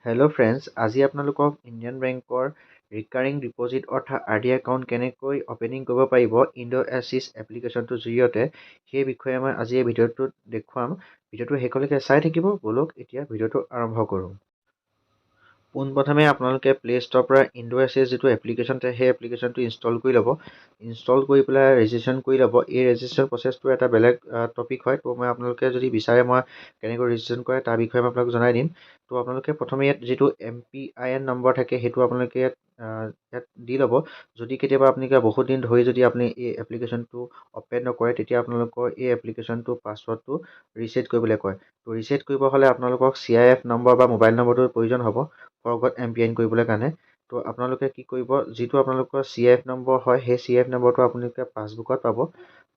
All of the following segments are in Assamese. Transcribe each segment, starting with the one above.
হেল্ল' ফ্ৰেণ্ডছ, আজি আপোনালোকক ইণ্ডিয়ান বেংকৰ ৰিকাৰিং ডিপ'জিট অৰ্থাৎ RD একাউণ্ট কেনেকৈ অপেনিং কৰিব পাৰিব ইণ্ডোএছিছ এপ্লিকেশ্যনটোৰ জৰিয়তে সেই বিষয়ে মই আজি এই ভিডিঅ'টোত দেখুৱাম। ভিডিঅ'টো শেষলৈকে চাই থাকিব। ব'লক এতিয়া ভিডিঅ'টো আৰম্ভ কৰোঁ। পোনপ্ৰথমে আপোনালোকে প্লে ষ্ট'ৰৰ পৰা ইণ্ডোএছিছ যিটো এপ্লিকেশ্যন থাকে সেই এপ্লিকেশ্যনটো ইনষ্টল কৰি ল'ব। ইনষ্টল কৰি পেলাই ৰেজিষ্ট্ৰেশ্যন কৰি ল'ব। এই ৰেজিষ্ট্ৰেশ্যন প্ৰচেছটো এটা বেলেগ টপিক হয়। ত' মই আপোনালোকে যদি বিচাৰে মই কেনেকৈ ৰেজিষ্ট্ৰেশ্যন কৰে তাৰ বিষয়ে মই আপোনালোকক জনাই দিম। ত' আপোনালোকে প্ৰথমে ইয়াত যিটো MPIN নম্বৰ থাকে সেইটো আপোনালোকে ইয়াত দি ল'ব। যদি কেতিয়াবা আপোনালোকে বহুত দিন ধৰি যদি আপুনি এই এপ্লিকেশ্যনটো অ'পেন নকৰে তেতিয়া আপোনালোকৰ এই এপ্লিকেশ্যনটো পাছৱৰ্ডটো ৰিছেট কৰিবলৈ কয়। ত' ৰিছেট কৰিব হ'লে আপোনালোকক CIF নম্বৰ বা মোবাইল নম্বৰটোৰ প্ৰয়োজন হ'ব ফৰগট MPIN কৰিবলৈ কাৰণে। ত' আপোনালোকে কি কৰিব, যিটো আপোনালোকৰ CIF নম্বৰ হয় সেই CIF নম্বৰটো আপোনালোকে পাছবুকত পাব।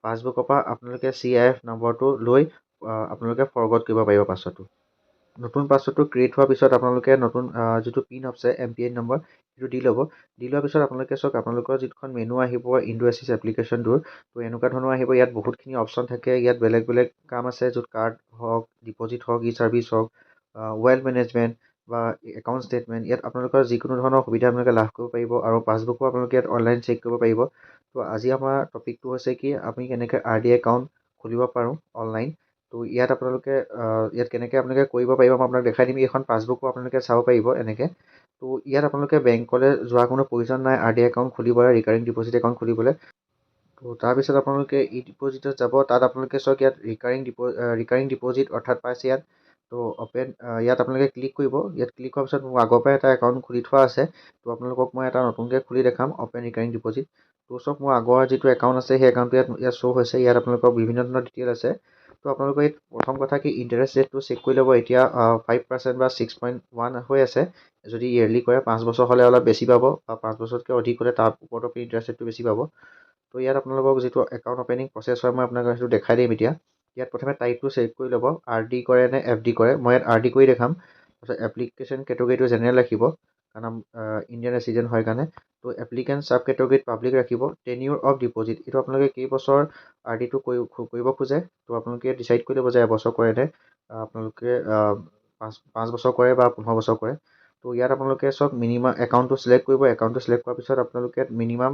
পাছবুকৰ পৰা আপোনালোকে CIF নম্বৰটো লৈ আপোনালোকে ফৰগট কৰিব পাৰিব পাছৱৰ্ডটো। নতুন পাছৱৰ্ডটো ক্ৰিয়েট হোৱাৰ পিছত আপোনালোকে নতুন যিটো পিন আছে MPIN নম্বৰ সেইটো দি ল'ব। দি লোৱাৰ পিছত আপোনালোকে চাওক আপোনালোকৰ যিখন মেনু আহিব ইণ্ডোএছিছ এপ্লিকেশ্যনটোৰ। ত' এনেকুৱা ধৰণৰ আহিব। ইয়াত বহুতখিনি অপশ্যন থাকে। ইয়াত বেলেগ বেলেগ কাম আছে য'ত কাৰ্ড হওক, ডিপ'জিট হওক, ই ছাৰ্ভিচ হওক, ৱেল্থ মেনেজমেণ্ট বা একাউণ্ট ষ্টেটমেণ্ট, ইয়াত আপোনালোকৰ যিকোনো ধৰণৰ সুবিধা আপোনালোকে লাভ কৰিব পাৰিব আৰু পাছবুকো আপোনালোকে ইয়াত অনলাইন চেক কৰিব পাৰিব। ত' আজি আমাৰ টপিকটো হৈছে কি আমি কেনেকৈ RD একাউণ্ট খুলিব পাৰোঁ অনলাইন। ত' ইয়াত আপোনালোকে ইয়াত কেনেকৈ আপোনালোকে কৰিব পাৰিব মই আপোনাক দেখাই দিম। এইখন পাছবুকো আপোনালোকে চাব পাৰিব এনেকৈ। ত' ইয়াত আপোনালোকে বেংকলৈ যোৱাৰ কোনো প্ৰয়োজন নাই RD একাউণ্ট খুলিবলৈ, ৰিকাৰিং ডিপ'জিট একাউণ্ট খুলিবলৈ। ত' তাৰপিছত আপোনালোকে ই ডিপ'জিটত যাব। তাত আপোনালোকে চাওক ইয়াত ৰিকাৰিং ডিপ'জিট অৰ্থাৎ পাইছে ইয়াত। ত' ইয়াত আপোনালোকে ক্লিক কৰিব। ইয়াত ক্লিক কৰাৰ পিছত মোৰ আগৰ পৰাই এটা একাউণ্ট খুলি থোৱা আছে। ত' আপোনালোকক মই এটা নতুনকৈ খুলি দেখাম অপেন ৰিকাৰিং ডিপ'জিট। ত' চাওক মোৰ আগৰ যিটো একাউণ্ট আছে সেই একাউণ্টটো ইয়াত শ্ব' হৈছে। ইয়াত আপোনালোকৰ বিভিন্ন ধৰণৰ ডিটেইল আছে। ত' আপোনালোকৰ ইয়াত প্ৰথম কথা কি ইণ্টাৰেষ্ট ৰেটটো চেক কৰি ল'ব। এতিয়া 5% বা 6.1 হৈ আছে। যদি ইয়েৰলি কৰে 5 বছৰ হ'লে অলপ বেছি পাব বা 5 বছৰতকৈ অধিক হ'লে তাৰ ওপৰত আপুনি ইণ্টাৰেষ্ট ৰেটটো বেছি পাব। ত' ইয়াত আপোনালোকক যিটো একাউণ্ট অপেনিং প্ৰচেছ হয় মই আপোনালোকক সেইটো দেখাই দিম এতিয়া। ইয়াত প্ৰথমে টাইপটো চেক কৰি ল'ব RD কৰে নে FD কৰে। মই ইয়াত RD কৰি দেখাম। তাৰপিছত এপ্লিকেশ্যন কেটেগৰীটো জেনেৰেল ৰাখিব কাৰণ ইণ্ডিয়ান ৰেচিডেণ্ট হয় কাৰণে। ত' এপ্লিকেণ্ট চাব কেটেগৰীত পাব্লিক ৰাখিব। টেনিয়ৰ অফ ডিপ'জিট এইটো আপোনালোকে কেইবছৰ RDটো কৰিব খোজে। ত' আপোনালোকে ডিচাইড কৰি ল'ব যে এবছৰ কৰে নে আপোনালোকে 5 বছৰ কৰে বা 15 বছৰ কৰে। ত' ইয়াত আপোনালোকে চাওক মিনিমাম একাউণ্টটো চিলেক্ট কৰিব। একাউণ্টটো চিলেক্ট কৰাৰ পিছত আপোনালোকে মিনিমাম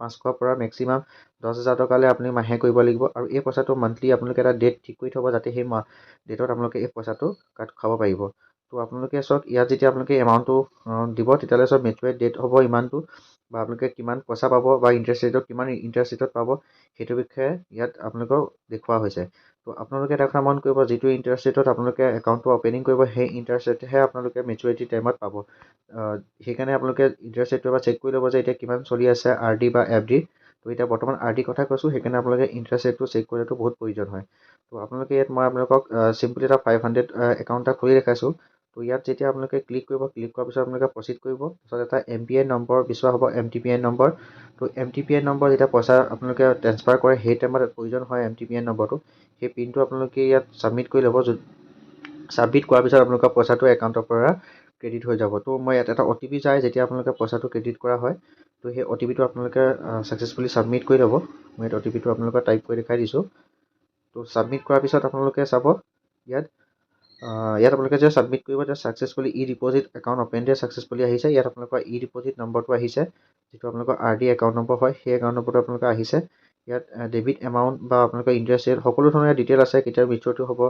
500ৰ পৰা মেক্সিমাম 10,000 টকালৈ আপুনি মাহে কৰিব লাগিব। আৰু এই পইচাটো মান্থলি আপোনালোকে এটা ডেট ঠিক কৰি থ'ব যাতে সেই ডেটত আপোনালোকে এই পইচাটো কাট খাব পাৰিব। ত' আপোনালোকে চাওক ইয়াত যেতিয়া আপোনালোকে এমাউণ্টটো দিব তেতিয়াহ'লে চাওক মেচুৰেট ডেট হ'ব ইমানটো বা আপোনালোকে কিমান পইচা পাব বা ইণ্টাৰেষ্ট ৰেটত কিমান ইণ্টাৰেষ্ট ৰেটত পাব সেইটো বিষয়ে ইয়াত আপোনালোকক দেখুওৱা হৈছে। ত' আপোনালোকে এটা কথা মন কৰিব, যিটো ইণ্টাৰেষ্ট ৰেটত আপোনালোকে একাউণ্টটো অপেনিং কৰিব সেই ইণ্টাৰেষ্ট ৰেটহে আপোনালোকে মেচুৰিটি টাইমত পাব। সেইকাৰণে আপোনালোকে ইণ্টাৰেষ্ট ৰেটটো এবাৰ চেক কৰি ল'ব যে এতিয়া কিমান চলি আছে RD বা FD। ত' এতিয়া বৰ্তমান RD কথা কৈছোঁ সেইকাৰণে আপোনালোকে ইণ্টাৰেষ্ট ৰেটটো চেক কৰাটো বহুত প্ৰয়োজন হয়। ত' আপোনালোকে ইয়াত মই আপোনালোকক চিম্পলি এটা 500 একাউণ্ট এটা খুলি দেখাইছোঁ। ত' ইয়াত যেতিয়া আপোনালোকে ক্লিক কৰিব, ক্লিক কৰাৰ পিছত আপোনালোকে প্ৰচিড কৰিব। তাৰপিছত এটা MPIN নম্বৰ বিচৰা হ'ব MTPN নম্বৰ। ত' MTPN নম্বৰ যেতিয়া পইচা আপোনালোকে ট্ৰেন্সফাৰ কৰে সেই টাইমত প্ৰয়োজন হয় MTPN নম্বৰটো। সেই পিনটো আপোনালোকে ইয়াত ছাবমিট কৰি ল'ব। ছাবমিট কৰাৰ পিছত আপোনালোকৰ পইচাটো একাউণ্টৰ পৰা ক্ৰেডিট হৈ যাব। ত' মই ইয়াত এটা OTP যায় যেতিয়া আপোনালোকে পইচাটো ক্ৰেডিট কৰা হয়। ত' সেই OTPটো আপোনালোকে ছাকচেছফুলি ছাবমিট কৰি ল'ব। মই ইয়াত OTPটো আপোনালোকক টাইপ কৰি দেখাই দিছোঁ। ত' ছাবমিট কৰাৰ পিছত আপোনালোকে চাব ইয়াত আপোনালোকে যে ছাবমিট কৰিব তেতিয়া successfully e deposit account opened successfully আহিছে। ইয়াত আপোনালোকৰ ই ডিপ'জিট নম্বৰটো আহিছে, যিটো আপোনালোকৰ RD একাউণ্ট নম্বৰ হয় সেই একাউণ্ট নম্বৰটো আপোনালোকৰ আহিছে। ইয়াত ডেবিট এমাউণ্ট বা আপোনালোকৰ ইণ্টাৰেষ্ট ৰেট সকলো ধৰণৰ ডিটেইল আছে। কেতিয়া মেচিউৰিটি হ'ব,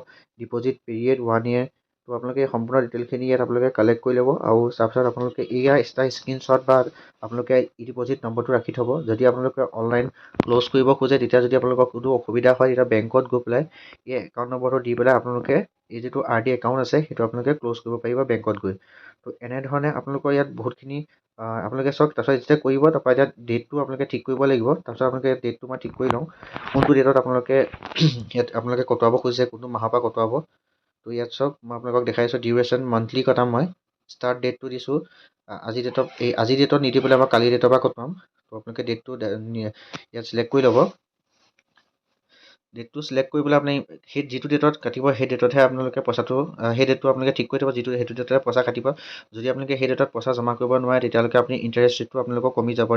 ডিপ'জিট পিৰিয়ড 1 year। ত' আপোনালোকে সম্পূৰ্ণ ডিটেইলখিনি ইয়াত আপোনালোকে কালেক্ট কৰি ল'ব। আৰু তাৰপিছত আপোনালোকে ইয়াৰ এটা স্ক্ৰীনশ্বট বা আপোনালোকে ই ডিপ'জিট নম্বৰটো ৰাখি থ'ব। যদি আপোনালোকে অনলাইন ক্ল'জ কৰিব খোজে তেতিয়া যদি আপোনালোকৰ কোনো অসুবিধা হয় তেতিয়া বেংকত গৈ পেলাই এই একাউণ্ট নম্বৰটো দি পেলাই আপোনালোকে এই যিটো RD একাউণ্ট আছে সেইটো আপোনালোকে ক্ল'জ কৰিব পাৰিব বেংকত গৈ। ত' এনেধৰণে আপোনালোকৰ ইয়াত বহুতখিনি আপোনালোকে চাওক। তাৰপিছত যেতিয়া কৰিব তাৰপৰা এতিয়া ডেটটো আপোনালোকে ঠিক কৰিব লাগিব। তাৰপিছত আপোনালোকে ডেটটো মই ঠিক কৰি লওঁ কোনটো ডেটত আপোনালোকে ইয়াত আপোনালোকে কটোৱাব খুজিছে, কোনটো মাহৰ পৰা কটোৱাব। ত' ইয়াত চাওক মই আপোনালোকক দেখাইছোঁ ডিউৰেশ্যন মান্থলি কটাম মই। ষ্টাৰ্ট ডেটটো দিছোঁ আজি ডেটত নিদি পেলাই মই কালি ডেটৰ পৰা কটাম। ত' আপোনালোকে ডেটটো ইয়াত চিলেক্ট কৰি ল'ব। ডেটটো চিলেক্ট কৰি পেলাই আপুনি সেই যিটো ডেটত কাটিব সেই ডেটতহে আপোনালোকে পইচাটো সেই ডেটটো আপোনালোকে ঠিক কৰি থ'ব সেইটো ডেটতে পইচা কাটিব। যদি আপোনালোকে সেই ডেটত পইচা জমা কৰিব নোৱাৰে তেতিয়ালৈকে আপুনি ইণ্টাৰেষ্ট ৰেটটো আপোনালোকৰ কমি যাব।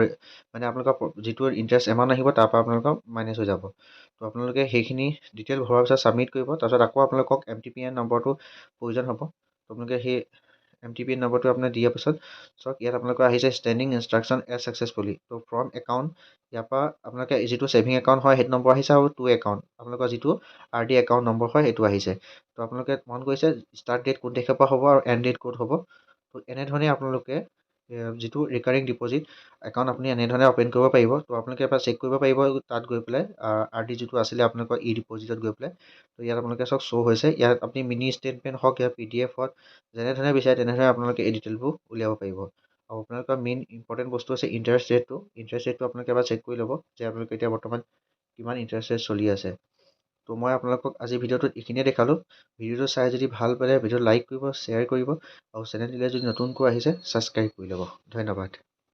মানে আপোনালোকৰ যিটো ইণ্টাৰেষ্ট এমাউণ্ট আহিব তাৰপৰা আপোনালোকৰ মাইনাছ হৈ যাব। ত' আপোনালোকে সেইখিনি ডিটেইল ভৰোৱাৰ পিছত ছাবমিট কৰিব। তাৰপিছত আকৌ আপোনালোকক MTPN নম্বৰটো প্ৰয়োজন হ'ব। আপোনালোকে সেই MTP নম্বৰটো আপোনাৰ দিয়াৰ পিছত চাওক ইয়াত আপোনালোকৰ আহিছে ষ্টেণ্ডিং ইনষ্ট্ৰাকশ্যন এজ ছাকচেছফুলি। ত' ফ্ৰম একাউণ্ট ইয়াৰ পৰা আপোনালোকে যিটো ছেভিং একাউণ্ট হয় সেইটো নম্বৰ আহিছে আৰু টু একাউণ্ট আপোনালোকৰ যিটো RD একাউণ্ট নম্বৰ হয় সেইটো আহিছে। ত' আপোনালোকে মন কৰিছে ষ্টাৰ্ট ডেট কোন তাৰিখৰ পৰা হ'ব আৰু এণ্ড ডেট ক'ত হ'ব। ত' এনেধৰণে আপোনালোকে যিটো ৰিকাৰিং ডিপ'জিট একাউণ্ট আপুনি এনেধৰণে অ'পেন কৰিব পাৰিব। ত' আপোনালোকে এবাৰ চেক কৰিব পাৰিব তাত গৈ পেলাই RD যিটো আছিলে আপোনালোকৰ ই ডিপ'জিটত গৈ পেলাই। ত' ইয়াত আপোনালোকে চাওক শ্ব' হৈছে ইয়াত আপুনি মিনি ষ্টেটমেণ্ট হওক ইয়াত PDF হওক যেনেধৰণে বিচাৰে তেনেধৰণে আপোনালোকে এই ডিটেইলবোৰ উলিয়াব পাৰিব। আৰু আপোনালোকৰ মেইন ইম্পৰ্টেণ্ট বস্তু আছে ইণ্টাৰেষ্ট ৰেটটো। ইণ্টাৰেষ্ট ৰেটটো আপোনালোকে এবাৰ চেক কৰি ল'ব যে আপোনালোকে এতিয়া বৰ্তমান কিমান ইণ্টাৰেষ্ট ৰেট চলি আছে। ত' মই আপোনালোকক আজি ভিডিঅ'টোত এইখিনিয়ে দেখালোঁ। ভিডিঅ'টো চাই যদি ভাল পালে ভিডিঅ'টো লাইক কৰিব, শ্বেয়াৰ কৰিব আৰু চেনেলটোলৈ যদি নতুনকৈ আহিছে ছাবস্ক্ৰাইব কৰি ল'ব। ধন্যবাদ।